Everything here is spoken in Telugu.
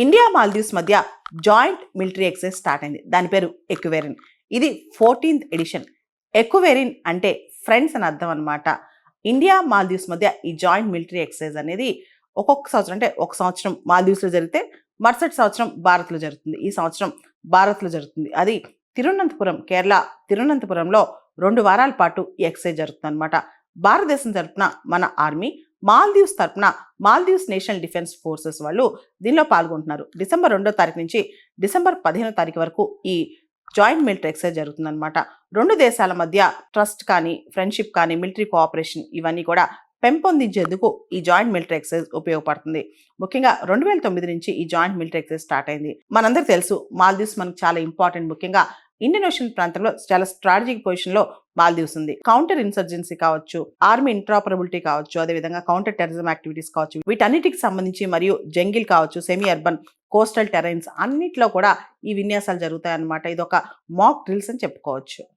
ఇండియా మాల్దీవ్స్ మధ్య జాయింట్ మిలిటరీ ఎక్సైజ్ స్టార్ట్ అయింది. దాని పేరు ఎక్యువెరిన్. ఇది 14th ఎడిషన్. ఎక్యువెరిన్ అంటే ఫ్రెండ్స్ అని అర్థం అనమాట. ఇండియా మాల్దీవ్స్ మధ్య ఈ జాయింట్ మిలిటరీ ఎక్సైజ్ అనేది ఒక్కొక్క సంవత్సరం, అంటే ఒక సంవత్సరం మాల్దీవ్స్లో జరిగితే మరుసటి సంవత్సరం భారత్లో జరుగుతుంది. ఈ సంవత్సరం భారత్లో జరుగుతుంది. అది తిరువనంతపురం, కేరళ తిరువనంతపురంలో 2 వారాల పాటు ఈ ఎక్సైజ్ జరుగుతుంది అనమాట. భారతదేశం తరపున మన ఆర్మీ, మాల్దీవ్స్ తరపున మాల్దీవ్స్ నేషనల్ డిఫెన్స్ ఫోర్సెస్ వాళ్ళు దీనిలో పాల్గొంటున్నారు. డిసెంబర్ 2వ తారీఖు నుంచి డిసెంబర్ 15వ తారీఖు వరకు ఈ జాయింట్ మిలిటరీ ఎక్సైజ్ జరుగుతుందన్నమాట. 2 దేశాల మధ్య ట్రస్ట్ కానీ, ఫ్రెండ్షిప్ కానీ, మిలిటరీ కోఆపరేషన్ ఇవన్నీ కూడా పెంపొందించేందుకు ఈ జాయింట్ మిలిటరీ ఎక్సైజ్ ఉపయోగపడుతుంది. ముఖ్యంగా 2009 నుంచి ఈ జాయింట్ మిలిటరీ ఎక్సైజ్ స్టార్ట్ అయింది. మనందరికీ తెలుసు మాల్దీవ్స్ మనకు చాలా ఇంపార్టెంట్. ముఖ్యంగా ఇండియన్ ఓషన్ ప్రాంతంలో చాలా స్ట్రాటజిక్ పొజిషన్ లో మాల్దీవ్స్ ఉంది. కౌంటర్ ఇన్సర్జెన్సీ కావచ్చు, ఆర్మీ ఇంట్రాపరబిలిటీ కావచ్చు, అదేవిధంగా కౌంటర్ టెర్రరిజం యాక్టివిటీస్ కావచ్చు, వీటన్నిటికి సంబంధించి, మరియు జంగిల్ కావచ్చు, సెమీ అర్బన్, కోస్టల్ టెరైన్స్ అన్నిట్లో కూడా ఈ విన్యాసాలు జరుగుతాయి అన్నమాట. ఇది ఒక మాక్ డ్రిల్స్ అని చెప్పుకోవచ్చు.